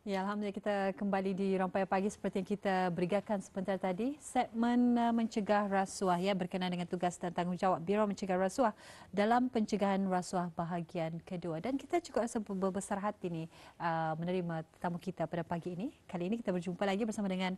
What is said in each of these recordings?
Ya, Alhamdulillah kita kembali di Rampai Pagi seperti yang kita berikan sebentar tadi. Segmen mencegah rasuah ya berkenaan dengan tugas dan tanggungjawab Biro Mencegah Rasuah dalam pencegahan rasuah bahagian kedua. Dan kita juga rasa berbesar hati ni menerima tetamu kita pada pagi ini. Kali ini kita berjumpa lagi bersama dengan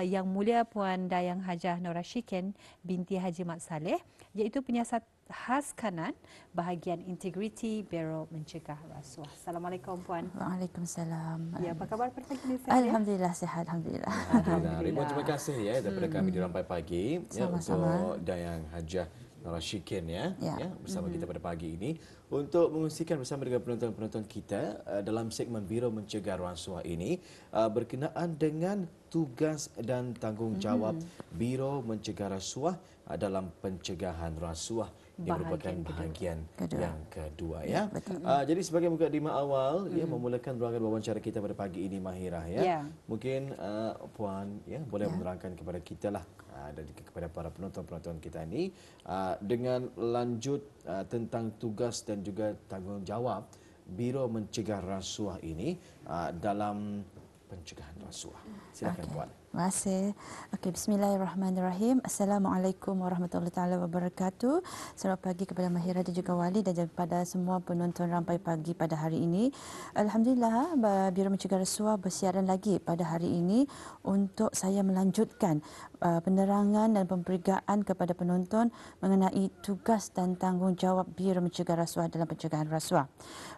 Yang Mulia Puan Dayang Hajah Nora Shikin binti Haji Mat Saleh, iaitu penyiasat khas kanan bahagian integriti Biro Mencegah Rasuah. Assalamualaikum Puan. Waalaikumsalam. Ya, apa khabar pada pagi ini? Sehat ya? Alhamdulillah sihat, alhamdulillah. Alhamdulillah. Ribuan terima kasih ya daripada kami di Rampai Pagi ya Sama-sama. untuk Dayang Hajah Nora Shikin Ya. bersama kita pada pagi ini untuk mengungsikan bersama dengan penonton-penonton kita dalam segmen Biro Mencegah Rasuah ini berkenaan dengan tugas dan tanggungjawab Biro Mencegah Rasuah dalam pencegahan rasuah yang merupakan bahagian yang kedua ya. Jadi sebagai mukadimah awal ya memulakan ruangan wawancara kita pada pagi ini Mahirah ya. Mungkin Puan ya boleh menerangkan kepada kita lah dan kepada para penonton-penonton kita ini dengan lanjut tentang tugas dan juga tanggungjawab Biro Mencegah Rasuah ini dalam pencegahan rasuah. Silakan Puan. Terima kasih. Okey, bismillahirrahmanirrahim. Assalamualaikum warahmatullahi taala wabarakatuh. Selamat pagi kepada Mahira dan juga Wali dan kepada semua penonton Rampai Pagi pada hari ini. Alhamdulillah, Biro Mencegah Rasuah bersiaran lagi pada hari ini untuk saya melanjutkan penerangan dan pemberitaan kepada penonton mengenai tugas dan tanggungjawab Biro Mencegah Rasuah dalam pencegahan rasuah.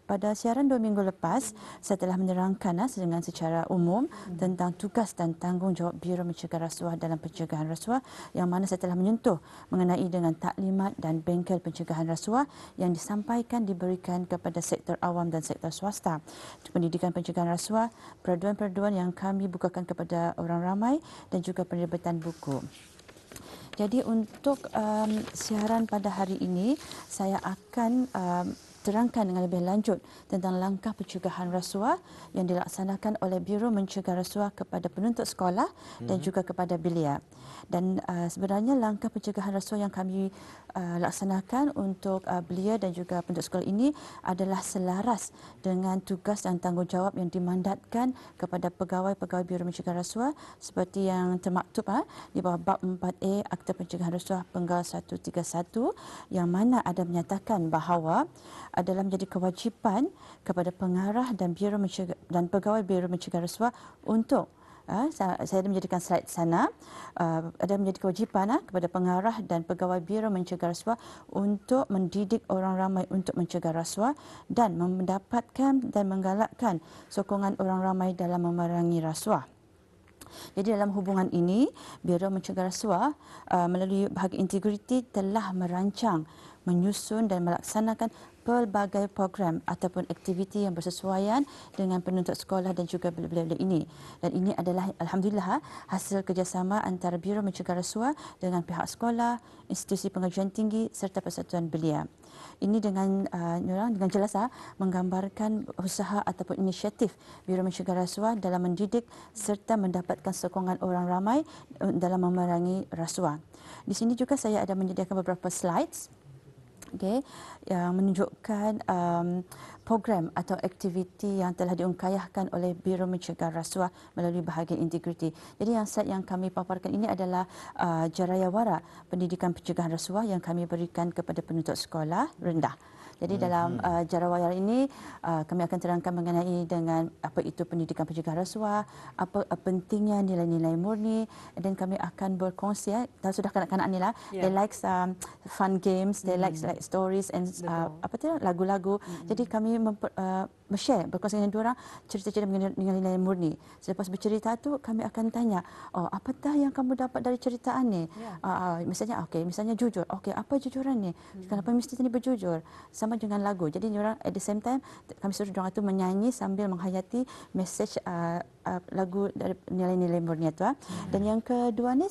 Pada siaran 2 minggu lepas, saya telah menerangkan dengan secara umum tentang tugas dan tanggungjawab Biro Mencegah Rasuah dalam pencegahan rasuah, yang mana saya telah menyentuh mengenai dengan taklimat dan bengkel pencegahan rasuah yang disampaikan diberikan kepada sektor awam dan sektor swasta. Pendidikan pencegahan rasuah, peraduan-peraduan yang kami bukakan kepada orang ramai dan juga penerbitan buku. Jadi untuk siaran pada hari ini, saya akan terangkan dengan lebih lanjut tentang langkah pencegahan rasuah yang dilaksanakan oleh Biro Mencegah Rasuah kepada penuntut sekolah dan juga kepada belia. Dan sebenarnya langkah pencegahan rasuah yang kami laksanakan untuk belia dan juga penuntut sekolah ini adalah selaras dengan tugas dan tanggungjawab yang dimandatkan kepada pegawai-pegawai Biro Mencegah Rasuah seperti yang termaktub di bawah bab 4A Akta Pencegahan Rasuah Penggal 131, yang mana ada menyatakan bahawa adalah menjadi kewajipan kepada pengarah dan Biro Mencegah dan pegawai Biro Mencegah Rasuah untuk saya ada menjadikan slide sana, ada menjadi kewajipan kepada pengarah dan pegawai Biro Mencegah Rasuah untuk mendidik orang ramai untuk mencegah rasuah dan mendapatkan dan menggalakkan sokongan orang ramai dalam memerangi rasuah. Jadi dalam hubungan ini, Biro Mencegah Rasuah melalui bahagian integriti telah merancang, menyusun dan melaksanakan pelbagai program ataupun aktiviti yang bersesuaian dengan penuntut sekolah dan juga belia-belia ini. Dan ini adalah alhamdulillah hasil kerjasama antara Biro Mencegah Rasuah dengan pihak sekolah, institusi pengajian tinggi serta persatuan belia. Ini dengan jelas menggambarkan usaha ataupun inisiatif Biro Mencegah Rasuah dalam mendidik serta mendapatkan sokongan orang ramai dalam memerangi rasuah. Di sini juga saya ada menyediakan beberapa slides yang menunjukkan program atau aktiviti yang telah diungkayahkan oleh Biro Mencegah Rasuah melalui bahagian integriti. Jadi yang slide yang kami paparkan ini adalah jarayawara pendidikan pencegahan rasuah yang kami berikan kepada penuntut sekolah rendah. Jadi dalam jarawara ini kami akan terangkan mengenai dengan apa itu pendidikan pencegahan rasuah, apa pentingnya nilai-nilai murni, dan kami akan berkongsi sudah kanak-kanak ni lah, they like fun games, they like stories and lagu-lagu. Jadi kami share berkongsi dengan diorang cerita-cerita dengan nilai murni. Selepas bercerita tu kami akan tanya, apakah yang kamu dapat dari ceritaan ni? Misalnya jujur. Okey, apa jujuran ni? Kenapa mesti ni berjujur? Sama dengan lagu. Jadi diorang at the same time kami suruh diorang tu menyanyi sambil menghayati message lagu dari nilai-nilai murni itu. Dan yang kedua ni,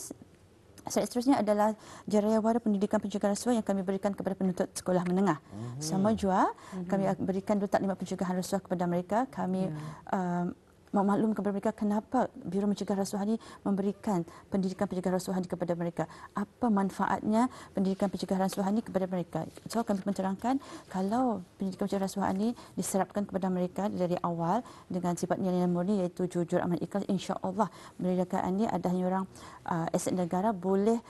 seterusnya adalah jarayawara pendidikan pencegahan rasuah yang kami berikan kepada penuntut sekolah menengah. Sama juga kami berikan 2 taklimat pencegahan rasuah kepada mereka. Kami memaklumkan kepada mereka kenapa Biro Mencegah Rasuah ini memberikan pendidikan pencegahan rasuah ini kepada mereka. Apa manfaatnya pendidikan pencegahan rasuah ini kepada mereka. So kami menerangkan kalau pendidikan pencegahan rasuah ini diserapkan kepada mereka dari awal dengan sifat nilai murni iaitu jujur, aman, ikhlas, insya-Allah mereka ini adalah orang aset negara boleh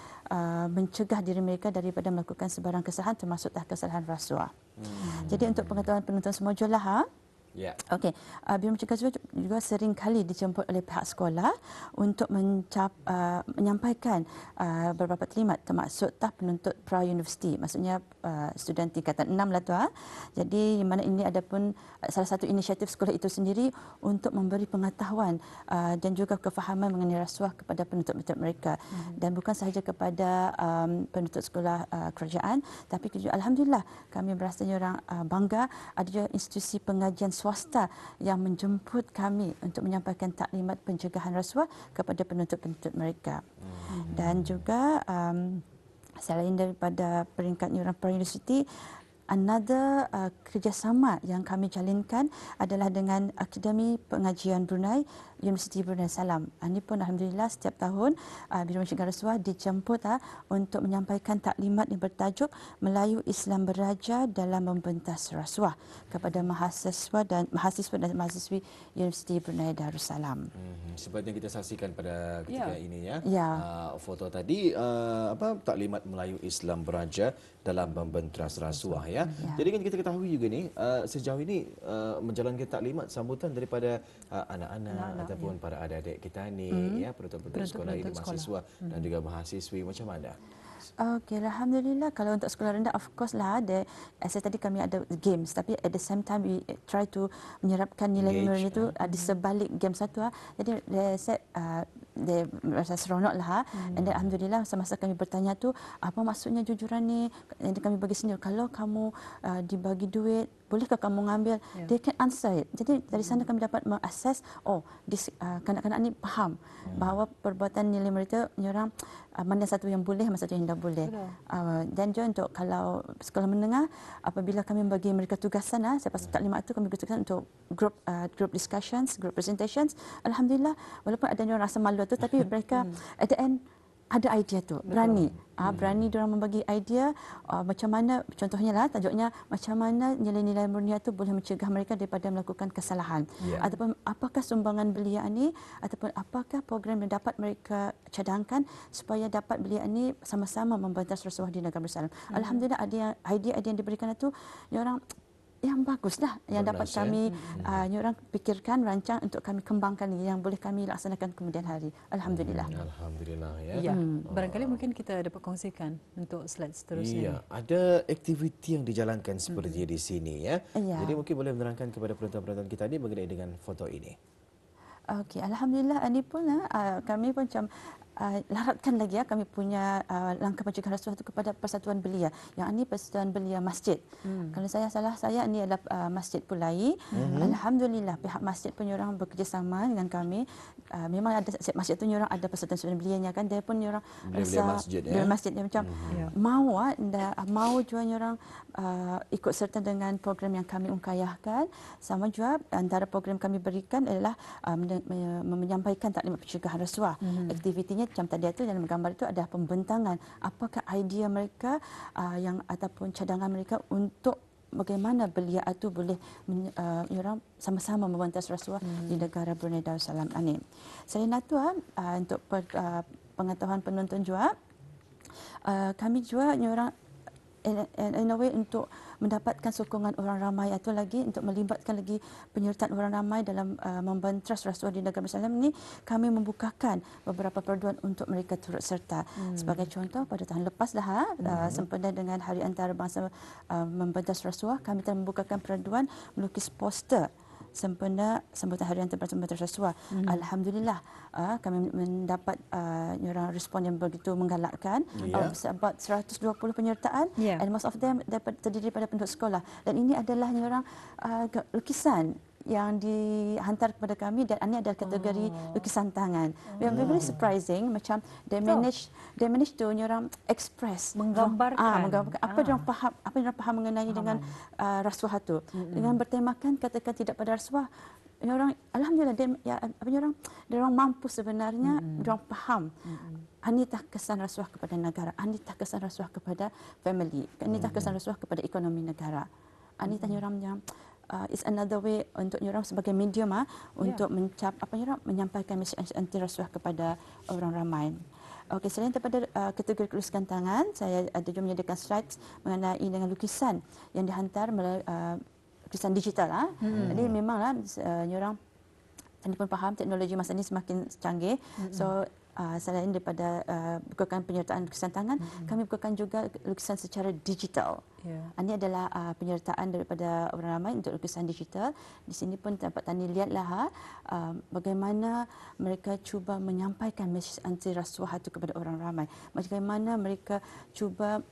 mencegah diri mereka daripada melakukan sebarang kesalahan termasuk kesalahan rasuah. Jadi untuk pengetahuan penonton semua jualah Ya. Okey, Biro Mencegah Rasuah juga sering kali dijemput oleh pihak sekolah untuk menyampaikan beberapa taklimat termasuk tahap penuntut pra-universiti, maksudnya student tingkatan 6 lah tu. Jadi di mana ini ada pun salah satu inisiatif sekolah itu sendiri untuk memberi pengetahuan dan juga kefahaman mengenai rasuah kepada penuntut-penuntut mereka. Dan bukan sahaja kepada penuntut sekolah kerajaan, tapi juga alhamdulillah kami berasa orang bangga ada juga institusi pengajian swasta yang menjemput kami untuk menyampaikan taklimat pencegahan rasuah kepada penuntut-penuntut mereka. Dan juga selain daripada peringkat orang pra-universiti, another kerjasama yang kami jalinkan adalah dengan Akademi Pengajian Brunei, Universiti Brunei Salam. Ini pun alhamdulillah setiap tahun Biro Mencegah Rasuah dijemput untuk menyampaikan taklimat yang bertajuk Melayu Islam Beraja dalam Membentas Rasuah kepada mahasiswa dan mahasiswi Universiti Brunei Darussalam. Seperti yang kita saksikan pada ketika ini ya. Foto tadi taklimat Melayu Islam Beraja dalam membentas rasuah ya. Jadi kan kita ketahui juga ni sejauh ini menjalankan taklimat sambutan daripada anak-anak ataupun para adik-adik kita ni ya, penuntut-penuntut sekolah ini, mahasiswa dan juga mahasiswi, macam mana? Okey, alhamdulillah kalau untuk sekolah rendah of course lah ada, saya tadi kami ada games tapi at the same time we try to menyerapkan nilai-nilai itu di sebalik game satu. Jadi dia rasa seronok lah. Dan alhamdulillah semasa kami bertanya tu apa maksudnya jujuran ni, jadi kami bagi senyum kalau kamu dibagi duit bolehkah kamu mengambil, they can answer it. Jadi dari sana kami dapat mengakses kanak-kanak ni faham bahawa perbuatan nilai mereka orang mana satu yang boleh, mana satu yang tidak boleh. Dan juga untuk kalau sekolah menengah, apabila kami bagi mereka tugasan, selepas taklimat itu kami beri tugasan untuk group discussions, group presentations. Alhamdulillah, walaupun ada orang rasa malu tu, tapi mereka at the end ada idea tu, berani. Berani diorang membagi idea macam mana, contohnya lah tajuknya macam mana nilai-nilai murniah tu boleh mencegah mereka daripada melakukan kesalahan. Ataupun apakah sumbangan belia ni, ataupun apakah program yang dapat mereka cadangkan supaya dapat belia ni sama-sama membentas rasuah di negara bersalam. Alhamdulillah ada idea-idea yang diberikan itu orang yang baguslah yang dapat kami orang fikirkan, rancang untuk kami kembangkan yang boleh kami laksanakan kemudian hari. Alhamdulillah. Alhamdulillah ya. Barangkali mungkin kita dapat kongsikan untuk slide seterusnya. Iya, ada aktiviti yang dijalankan seperti di sini ya. Jadi mungkin boleh menerangkan kepada penonton-penonton kita ni mengenai dengan foto ini. Okey, alhamdulillah ini pun kami pun macam laratkan lagi kami punya langkah pencegahan rasuah itu kepada Persatuan Belia. Yang ini Persatuan Belia Masjid. Kalau saya salah, ini adalah Masjid Pulai. Alhamdulillah pihak masjid pun orang bekerjasama dengan kami. Memang ada masjid tu orang ada Persatuan Belianya kan. Dia pun orang rasa masjid dia macam mau juga orang ikut serta dengan program yang kami ungkayahkan. Sama juga antara program kami berikan adalah menyampaikan taklimat pencegahan rasuah. Aktivitinya macam tadi itu dalam gambar itu ada pembentangan apakah idea mereka yang ataupun cadangan mereka untuk bagaimana belia itu boleh orang sama-sama membentas rasuah di negara Brunei Darussalam ini. Selain itu untuk pengetahuan penonton juga kami juga orang in a way untuk mendapatkan sokongan orang ramai atau lagi untuk melibatkan lagi penyertaan orang ramai dalam membentas rasuah di negara bersalam ini, kami membukakan beberapa perduan untuk mereka turut serta. Sebagai contoh pada tahun lepas sempena dengan Hari Antarabangsa membentas rasuah, kami telah membukakan perduan melukis poster sempena sambutan Hari Antarabangsa membentas rasuah. Alhamdulillah kami mendapat respon yang begitu menggalakkan. About 120 penyertaan and most of them terdiri daripada penduduk sekolah. Dan ini adalah lukisan yang dihantar kepada kami dan ini adalah kategori lukisan tangan. Very surprising macam they manage to orang express menggambarkan apa yang faham mengenai dengan rasuah itu. Dengan bertemakan katakan tidak pada rasuah, orang alhamdulillah dia orang mampu sebenarnya, dia orang faham. Anitah kesan rasuah kepada negara, anitah kesan rasuah kepada family, anitah kesan rasuah kepada ekonomi negara. Anitah orang yang is another way untuk orang sebagai medium untuk menyampaikan mesej anti rasuah kepada orang ramai. Okey, selain daripada kategori tuliskan tangan, saya ada juga menyediakan slides mengenai dengan lukisan yang dihantar melalui lukisan digital. Jadi memanglah orang ini pun faham teknologi masa ini semakin canggih. So selain daripada bukakan penyertaan lukisan tangan, kami bukakan juga lukisan secara digital. Ini adalah penyertaan daripada orang ramai untuk lukisan digital. Di sini pun dapat Tani lihatlah bagaimana mereka cuba menyampaikan mesej anti rasuah itu kepada orang ramai. Bagaimana mereka cuba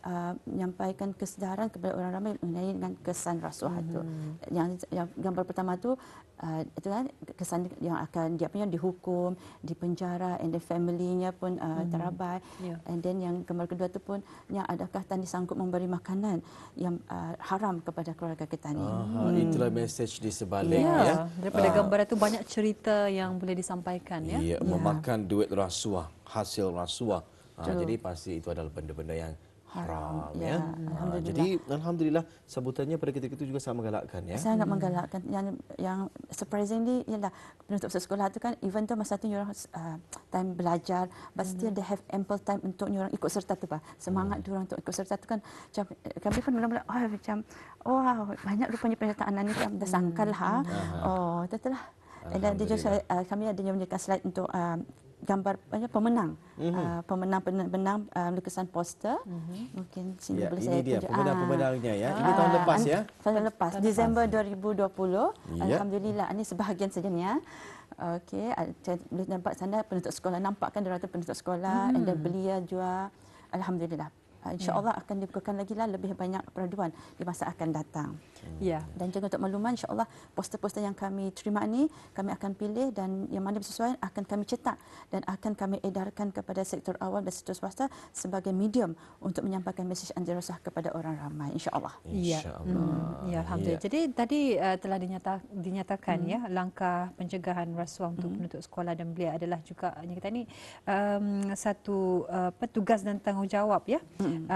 menyampaikan kesedaran kepada orang ramai mengenai dengan kesan rasuah itu. Yang gambar pertama itu kan kesan yang akan dia punya dihukum, dipenjara, and then family-nya pun terabai. And then yang gambar kedua itu pun yang adakah Tani sanggup memberi makanan yang haram kepada keluarga kita ni. Itulah mesej di sebalik ya. Daripada gambar itu banyak cerita yang boleh disampaikan ya. Ya, memakan duit rasuah, hasil rasuah. Jadi pasti itu adalah benda-benda yang haram ya. Alhamdulillah. Jadi alhamdulillah sambutannya pada ketika itu juga sangat menggalakkan ya. Sangat menggalakkan. Yang surprisingly ialah penutup sekolah tu kan even tu masa tu orang time belajar but still they have ample time untuk orang ikut serta tu semangat orang untuk ikut serta tu kan macam kami pun mula-mula macam banyak rupanya penyertaan ni kan dah sangkallah. Betul lah. Dan juga kami ada menyediakan slide untuk gambar pemenang, pemenang lukisan poster. Mungkin sini boleh saya tunjuk. Ini dia pemenang-pemenangnya ya. Ini tahun lepas ya. Tahun lepas, Disember 2020. Alhamdulillah, ini sebahagian saja ni ya. Okey, saya boleh nampak sana penuntut sekolah, nampak kan dia penuntut sekolah, and then belia juga. Alhamdulillah. InsyaAllah akan dibukakan lagi lebih banyak peraduan di masa akan datang. Dan juga untuk makluman, insyaAllah poster-poster yang kami terima ni kami akan pilih dan yang mana bersesuaian akan kami cetak dan akan kami edarkan kepada sektor awam dan sektor swasta sebagai medium untuk menyampaikan mesej anti rasuah kepada orang ramai, insyaAllah. Ya, alhamdulillah. Jadi tadi telah dinyatakan ya langkah pencegahan rasuah untuk penuntut sekolah dan belia adalah juga kita ni satu tugas dan tanggungjawab ya.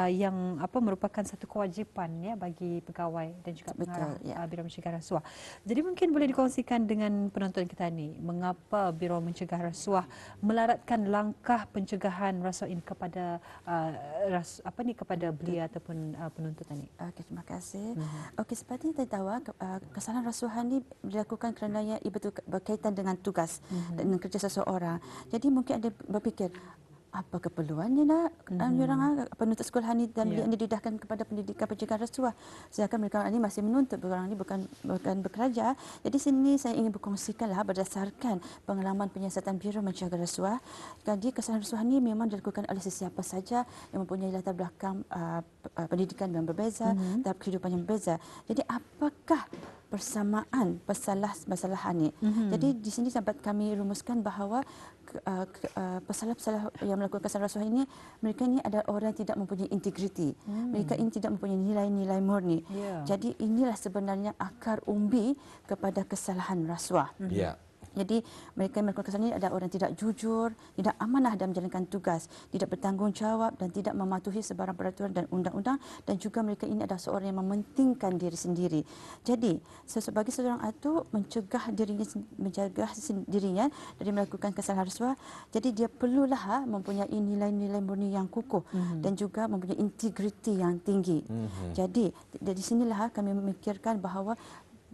Yang merupakan satu kewajipan ya bagi pegawai dan juga pengarah Biro Mencegah Rasuah. Jadi mungkin boleh dikongsikan dengan penonton kita ni mengapa Biro Mencegah Rasuah melaratkan langkah pencegahan rasuah ini kepada kepada belia ataupun penuntut ini. Okey, terima kasih. Okey, seperti kita tahu kesalahan rasuah ini dilakukan kerana ia berkaitan dengan tugas dan kerja seseorang. Jadi mungkin ada berfikir apa keperluannya nak orang penuntut sekolah ni dan belia ini didedahkan kepada pendidikan pencegahan rasuah sedangkan mereka ini masih menuntut, orang ini bukan bekerja. Jadi sini saya ingin berkongsikanlah berdasarkan pengalaman penyiasatan Biro Mencegah Rasuah. Jadi kesalahan rasuah ini memang dilakukan oleh sesiapa saja yang mempunyai latar belakang pendidikan yang berbeza, tahap kehidupan yang berbeza. Jadi apakah persamaan permasalahan ini? Jadi di sini dapat kami rumuskan bahawa pesalah-pesalah yang melakukan kesalahan rasuah ini, mereka ini adalah orang yang tidak mempunyai integriti. Mereka ini tidak mempunyai nilai-nilai murni. Jadi inilah sebenarnya akar umbi kepada kesalahan rasuah. Jadi mereka yang melakukan kesalahan ini adalah orang tidak jujur, tidak amanah dalam menjalankan tugas, tidak bertanggungjawab dan tidak mematuhi sebarang peraturan dan undang-undang, dan juga mereka ini adalah seorang yang mementingkan diri sendiri. Jadi sebagai seorang itu menjaga dirinya dari melakukan kesalahan rasuah, jadi dia perlulah mempunyai nilai-nilai murni yang kukuh dan juga mempunyai integriti yang tinggi. Jadi dari sinilah kami memikirkan bahawa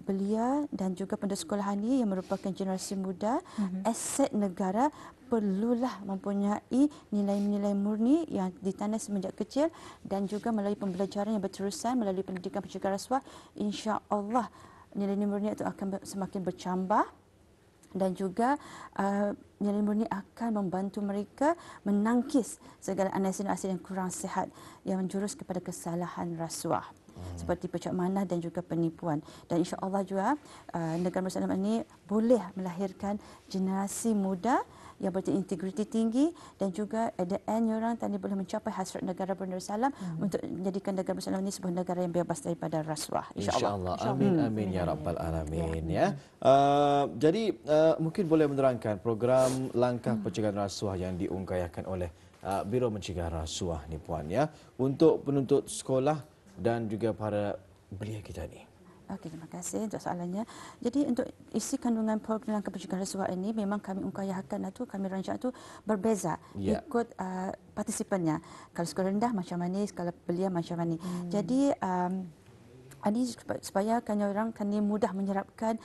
belia dan juga penduduk sekolahan ini yang merupakan generasi muda, aset negara, perlulah mempunyai nilai-nilai murni yang ditanam semenjak kecil dan juga melalui pembelajaran yang berterusan melalui pendidikan pencegahan rasuah, insya-Allah nilai-nilai murni itu akan semakin bercambah dan juga nilai murni akan membantu mereka menangkis segala analisis yang kurang sihat yang menjurus kepada kesalahan rasuah. seperti pencemaran dan juga penipuan. Dan insya-Allah juga negara Darussalam ini boleh melahirkan generasi muda yang berintegriti tinggi dan juga at the end orang tadi boleh mencapai hasrat negara Darussalam untuk menjadikan negara Darussalam ini sebuah negara yang bebas daripada rasuah. InsyaAllah. Amin, amin ya Rabbal Alamin. Ya. Jadi mungkin boleh menerangkan program langkah pencegahan rasuah yang diungkayahkan oleh Biro Mencegah Rasuah ni Puan ya untuk penuntut sekolah dan juga para belia kita ni. Okey, terima kasih untuk soalannya. Jadi untuk isi kandungan program langkah pencegahan rasuah ini memang kami ungkayahkan itu, kami rancang itu berbeza ikut partisipannya. Kalau sekolah rendah macam mana, sekolah belia macam mana. Jadi ini supaya orang kami mudah menyerapkan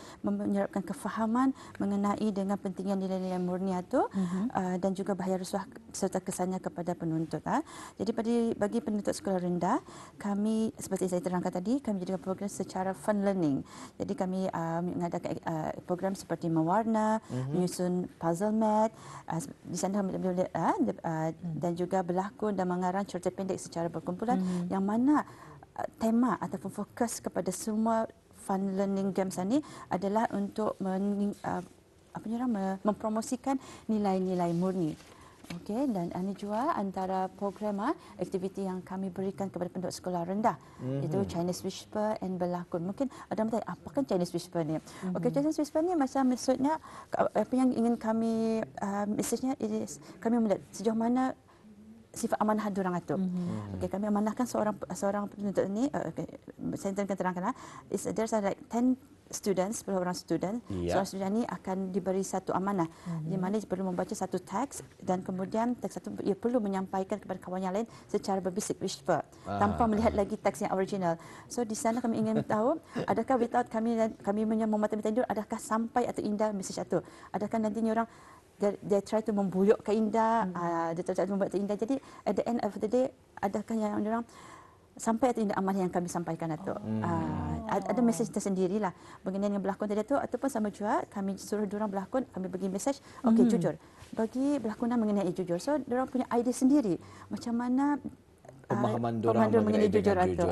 kefahaman mengenai dengan pentingnya nilai-nilai murni itu dan juga bahaya rasuah serta kesannya kepada penuntut. Jadi bagi penuntut sekolah rendah, kami seperti saya terangkan tadi, kami jadikan program secara fun learning. Jadi kami mengadakan program seperti mewarna, menyusun puzzle mat, di sana kami boleh dan juga berlakon dan mengarang cerita pendek secara berkumpulan yang mana tema ataupun fokus kepada semua fun learning games ini adalah untuk mempromosikan nilai-nilai murni. Okey, dan ini juga antara program aktiviti yang kami berikan kepada penduduk sekolah rendah iaitu Chinese Whisper and berlakon. Mungkin ada yang bertanya, apa kan Chinese Whisper ni? Okey, Chinese Whisper ni macam maksudnya apa yang ingin kami mesejnya is kami melihat sejauh mana sifat amanah diorang itu. Okey, kami amanahkan seorang penuntut ini. Saya akan terangkan. There's like 10 students, 10 orang student. Seorang student ini akan diberi satu amanah, di mana dia perlu membaca satu teks dan kemudian teks itu ia perlu menyampaikan kepada kawan yang lain secara berbisik whisper tanpa melihat lagi teks yang original. So di sana kami ingin tahu, adakah without kami memata-mata tidur, adakah sampai atau indah mesej itu? Adakah nantinya orang dia try to membuyukkan indah, dia try to membuat indah. Jadi at the end of the day, adakah yang orang sampai atau indah amanah yang kami sampaikan itu? Ada mesej tersendirilah mengenai yang berlakon tadi itu, ataupun sama juga kami suruh diorang berlakon, kami bagi mesej, okey jujur, bagi berlakonan mengenai jujur. So diorang punya idea sendiri macam mana pemahaman diorang mengenai jujur itu.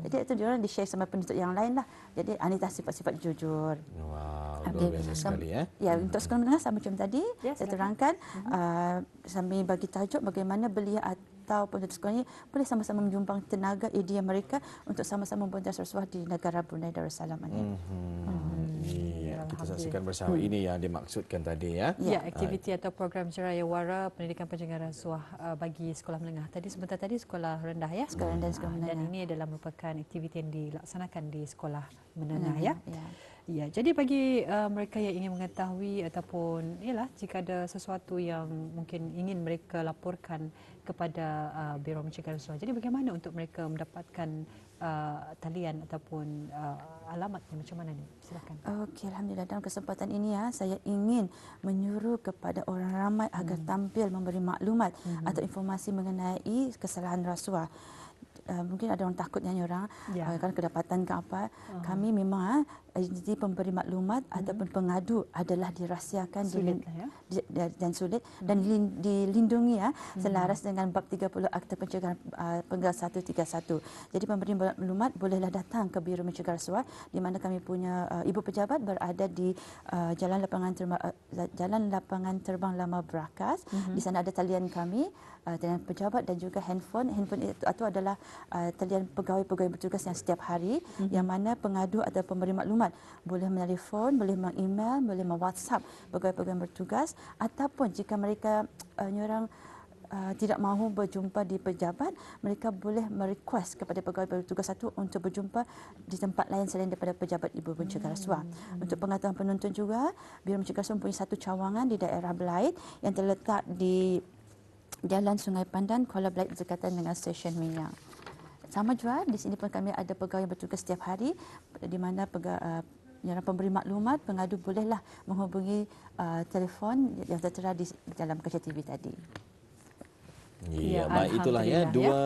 Jadi itu diorang di-share sama penuntut yang lain lah. Jadi anita sifat-sifat jujur. Wow, luar biasa sekali ya. Ya, untuk sekolah menengah sama macam tadi saya terangkan sambil bagi tajuk bagaimana belia atau penuntut sekolah ini boleh sama-sama menjumpang tenaga idea mereka untuk sama-sama memberantas rasuah di negara Brunei Darussalam ini. Ya, kita saksikan bersama ini yang dimaksudkan tadi ya. Ya, aktiviti atau program ceraya wara pendidikan pencegahan rasuah bagi sekolah menengah. Tadi sebentar tadi sekolah rendah ya. Sekolah rendah, sekolah menengah. Dan ini adalah merupakan aktiviti yang dilaksanakan di sekolah menengah ya. Ya, jadi bagi mereka yang ingin mengetahui ataupun ialah jika ada sesuatu yang mungkin ingin mereka laporkan kepada Biro Mencegah Rasuah. Jadi bagaimana untuk mereka mendapatkan talian ataupun alamatnya macam mana ni? Silakan. Okey, alhamdulillah dalam kesempatan ini saya ingin menyuruh kepada orang ramai agar tampil memberi maklumat atau informasi mengenai kesalahan rasuah. Mungkin ada orang takut nyanyi orang kan kedapatan ke apa. Kami memang jadi pemberi maklumat ataupun pengadu adalah dirahsiakan dan sulit dan dilindungi selaras dengan bab 30 Akta Pencegahan Penggal 131. Jadi pemberi maklumat bolehlah datang ke Biro Mencegah Rasuah di mana kami punya ibu pejabat berada di Jalan Lapangan Terbang Lama Brakas. Di sana ada talian kami, talian pejabat dan juga handphone. Handphone itu adalah talian pegawai-pegawai bertugas yang setiap hari yang mana pengadu atau pemberi maklumat boleh menelefon, boleh meng-email, boleh me-WhatsApp pegawai-pegawai bertugas, ataupun jika mereka tidak mahu berjumpa di pejabat, mereka boleh merequest kepada pegawai bertugas satu untuk berjumpa di tempat lain selain daripada pejabat Ibu Mencegah Rasuah. Untuk pengetahuan penonton juga, Biro Mencegah Rasuah mempunyai satu cawangan di daerah Belait yang terletak di Jalan Sungai Pandan, Kuala Belait berdekatan dengan stesen minyak. Sama juga di sini pun kami ada pegawai yang bertugas setiap hari di mana pemberi maklumat, pengadu bolehlah menghubungi telefon yang tertera di dalam kaca TV tadi. Ya, baik, itulah ya dua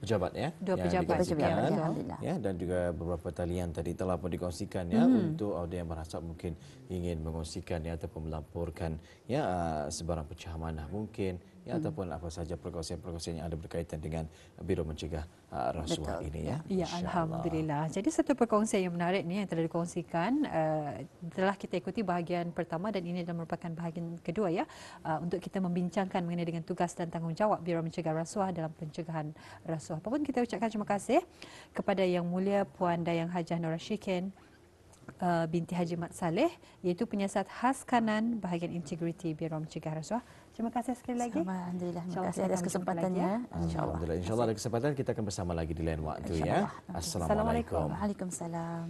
pejabat ya. Dua pejabat alhamdulillah. Ya, dan juga beberapa talian tadi telah pun dikongsikan ya untuk audio yang berhasab mungkin ingin mengongsikan ya ataupun melaporkan ya sebarang pecah amanah mungkin ya, ataupun apa saja perkongsian-perkongsian yang ada berkaitan dengan Biro Mencegah Rasuah ini ya. Ya, alhamdulillah. Jadi satu perkongsian yang menarik ni yang telah dikongsikan telah kita ikuti bahagian pertama dan ini adalah merupakan bahagian kedua ya untuk kita membincangkan mengenai dengan tugas dan tanggungjawab Biro Mencegah Rasuah dalam pencegahan rasuah. Apapun kita ucapkan terima kasih kepada Yang Mulia Puan Dayang Hajah Nora Shikin binti Haji Mat Saleh, iaitu penyiasat khas kanan bahagian integriti Biro Mencegah Rasuah. Terima kasih sekali lagi. Alhamdulillah, terima kasih atas kesempatannya. Alhamdulillah. InsyaAllah ada kesempatan kita akan bersama lagi di lain waktu ya. Assalamualaikum. Waalaikumsalam.